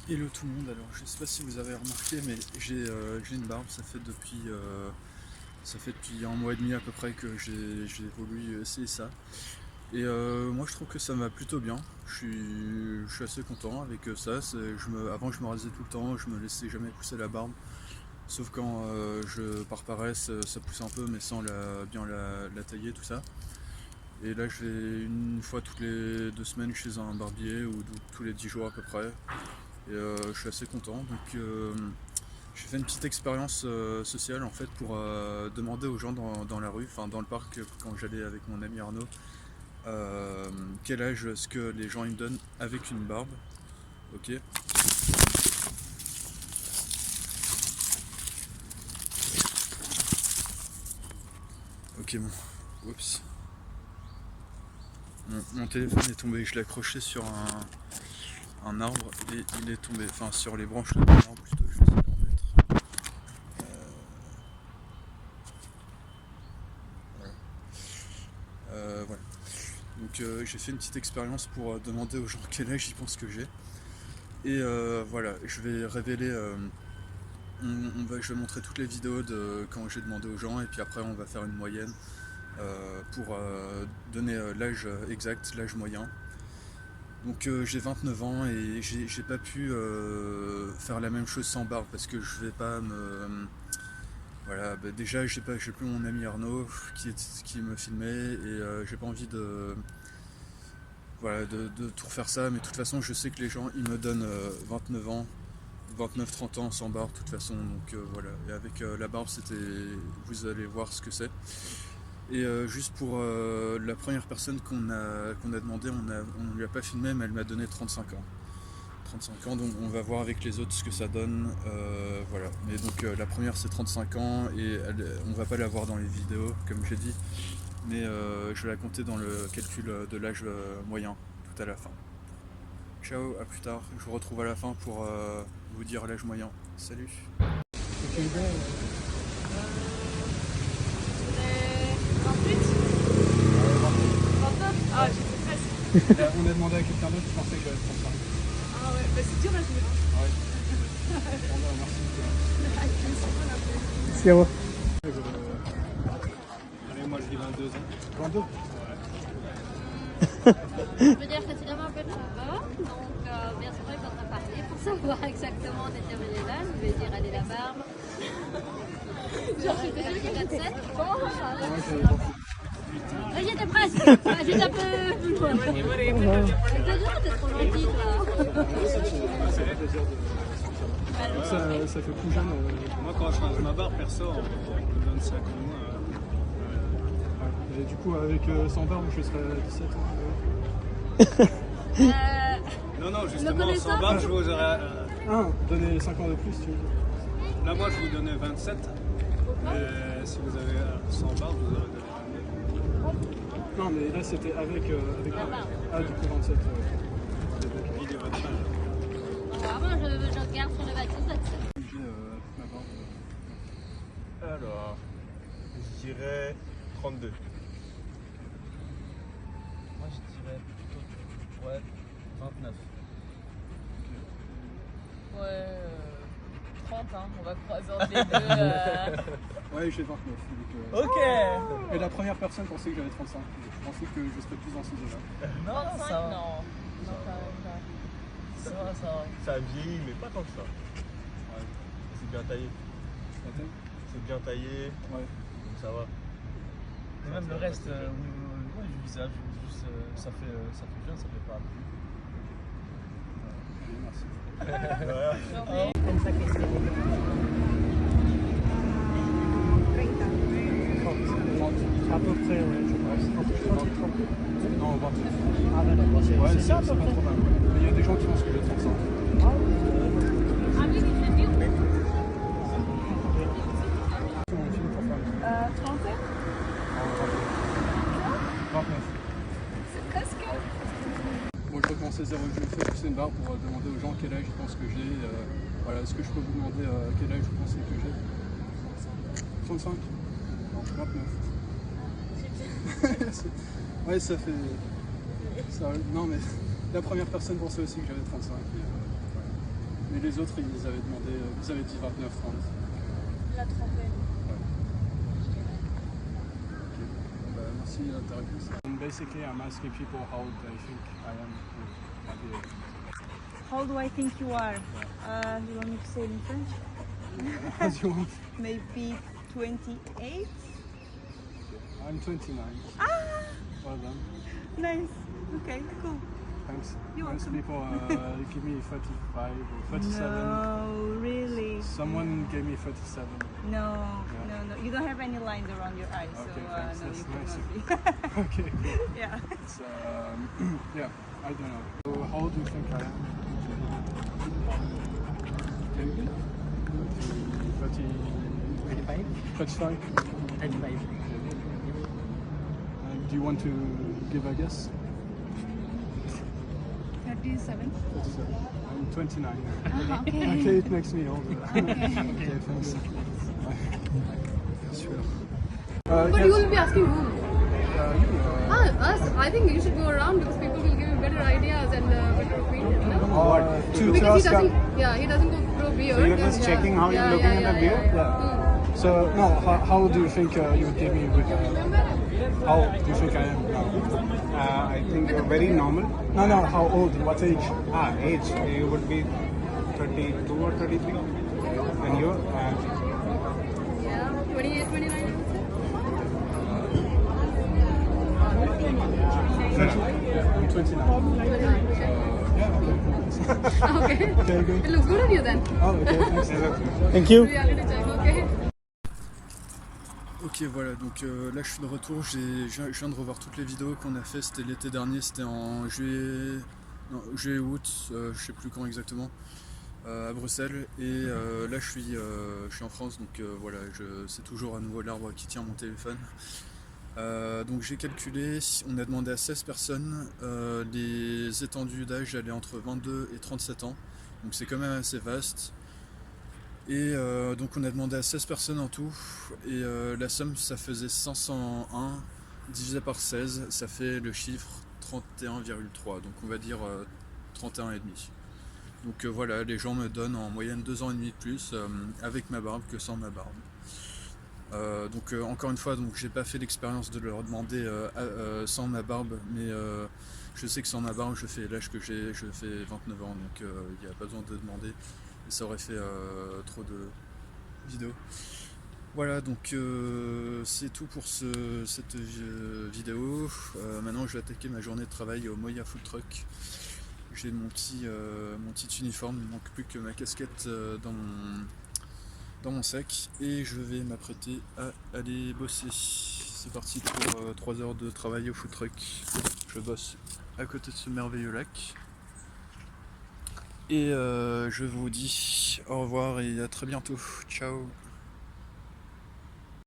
Hello tout le monde, alors je sais pas si vous avez remarqué mais j'ai une barbe, ça fait depuis un mois et demi à peu près que j'ai voulu essayer ça. Et moi je trouve que ça me va plutôt bien, je suis assez content avec ça. Avant je me rasais tout le temps, je me laissais jamais pousser la barbe, sauf quand par paresse ça pousse un peu mais sans bien la tailler tout ça. Et là je vais une fois toutes les 2 semaines chez un barbier ou tous les 10 jours à peu près. Et je suis assez content. Donc j'ai fait une petite expérience sociale en fait pour demander aux gens dans la rue, enfin dans le parc quand j'allais avec mon ami Arnaud, quel âge est-ce que les gens ils me donnent avec une barbe. Ok. Ok bon. Oups. Mon téléphone est tombé, je l'ai accroché sur un arbre et il est tombé, enfin sur les branches d'un arbre plutôt, je vais essayer d'en mettre. Voilà. Voilà. Donc j'ai fait une petite expérience pour demander aux gens quel âge ils pensent que j'ai. Et voilà, je vais révéler, je vais montrer toutes les vidéos de quand j'ai demandé aux gens et puis après on va faire une moyenne pour donner l'âge exact, l'âge moyen. Donc j'ai 29 ans et j'ai pas pu faire la même chose sans barbe parce que je vais pas me... Voilà, bah déjà j'ai plus mon ami Arnaud qui me filmait et j'ai pas envie de, voilà, de tout refaire ça, mais de toute façon je sais que les gens ils me donnent 29 ans, 29-30 ans sans barbe de toute façon, donc voilà. Et avec la barbe vous allez voir ce que c'est. Et juste pour la première personne qu'on a demandé, on lui a pas filmé mais elle m'a donné 35 ans. 35 ans, donc on va voir avec les autres ce que ça donne. Voilà. Mais donc la première c'est 35 ans et on va pas la voir dans les vidéos comme j'ai dit, mais je vais la compter dans le calcul de l'âge moyen tout à la fin. Ciao, à plus tard, je vous retrouve à la fin pour vous dire l'âge moyen. Salut. Aucune idée. 28. 29. Ah, j'étais presque. On a demandé à quelqu'un d'autre qui pensait que j'allais prendre ça. Ah ouais, bah c'est dur à jouer. Ouais. Bon, bah, merci. Merci à vous. Allez, moi je dis 22 ans. 22. Je veux dire que tu donnes un peu de cheveux, donc bien sûr il faudra parler pour savoir exactement déterminer l'âge. Je vais dire allez la barbe. Genre je suis déjà 27. Comment ça va? Moi j'ai J'étais presque. J'étais un peu plus loin. T'es dur, t'es trop gentil toi. ça fait plus jeune. Moi, quand je change ma barre, perso, on me donne 5 ans. Et du coup, avec 100 barbe, je serais à 17 ans. Non, justement, sans barre, je vous aurais. Donner 5 ans de plus, tu veux. Là, moi, je vous donnais 27. Et si vous avez 100 barres, vous aurez donné 22. Non, mais là c'était avec ah, du coup 27. Il est votre âge. Moi je regarde sur le 27. J'ai ma barbe. Alors, je dirais 32. Moi je dirais plutôt ouais, 29. Ouais, 30, hein. On va croiser entre les deux. Ouais, j'ai 29. Donc, Ok. Et la première personne pensait que j'avais 35. Je pensais que je serais plus dans ces eaux-là. Non, 25, ça va. non. Non, quand même pas. Ça va, ça va. Ça vieillit, mais pas tant que ça. Ouais. C'est bien taillé. La tête. C'est bien taillé, Ouais. donc ça va. Et même le reste, ouais, du visage, juste, ça fait bien, ça fait pas. Allez, merci. À peu près, ouais, je pense. Non, 29. Ah ben d'accord, Ouais, c'est ça à c'est peu pas près. trop mal. Mais il y a des gens qui pensent que j'ai 35. Ah oui, je dis. Mon film pour faire 31. 29. C'est presque. Bon, je recommence à zéro. Je vais faire pousser une barre pour demander aux gens quel âge ils pensent que j'ai. Voilà, est-ce que je peux vous demander quel âge vous pensez que j'ai? 35. Non, 29. Ouais, ça fait. Ça, non, mais la première personne pensait aussi que j'avais 35. Et, voilà. Mais les autres, ils avaient dit 29-30. La trentaine. Merci de ta réponse. And basically, I'm asking people how old they think I am at the age. How do I think you are? You want me to say it in French? As you want. Maybe 28? I'm 29. Ah! Well done. Nice. Okay, cool. Thanks. You're Most welcome. people give me 35 or 37. No, really? Someone gave me 37. No. You don't have any lines around your eyes, Okay, so thanks. no, That's you nice. cannot be. Okay, cool. Yeah. It's, yeah, I don't know. So how old do you think I am? 35? 35? 35. Do you want to give a guess? 37. 37. I'm 29. Okay. Okay, it makes me older. Okay, thanks. But yes. you will be asking who? You, Us. I think you should go around because people will give you better ideas and better opinion. No? Because he doesn't grow beard. So you're just checking how you're looking in the beard? Yeah. So, no, how do you think you would give me with... how do you think I am now? I think you're very normal. No, how old? What age? Age. You would be 32 or 33. And you? Yeah, 28, 29 I would say. 30? I'm 29. 29, okay. Yeah, Okay. Okay, good. It looks good on you then. Oh, okay, thanks. Thank you. Reality check, okay. Ok, voilà, donc là je suis de retour, je viens de revoir toutes les vidéos qu'on a fait, c'était l'été dernier, c'était en juillet, août, je sais plus quand exactement, à Bruxelles, et là je suis en France, donc voilà, c'est toujours à nouveau l'arbre qui tient mon téléphone. Donc j'ai calculé, on a demandé à 16 personnes, les étendues d'âge allaient entre 22 et 37 ans, donc c'est quand même assez vaste. Et donc on a demandé à 16 personnes en tout, et la somme ça faisait 501 divisé par 16, ça fait le chiffre 31,3, donc on va dire 31,5. Donc voilà, les gens me donnent en moyenne 2 ans et demi de plus avec ma barbe que sans ma barbe. Donc encore une fois, donc j'ai pas fait l'expérience de leur demander sans ma barbe, mais je sais que sans ma barbe je fais l'âge que j'ai, je fais 29 ans, donc il n'y a pas besoin de demander. Et ça aurait fait trop de vidéos. Voilà, donc c'est tout pour cette vidéo. Maintenant je vais attaquer ma journée de travail au Moya Food Truck. J'ai mon petit uniforme, il ne manque plus que ma casquette dans mon sac. Et je vais m'apprêter à aller bosser. C'est parti pour 3 heures de travail au food truck. Je bosse à côté de ce merveilleux lac. Et je vous dis au revoir et à très bientôt. Ciao.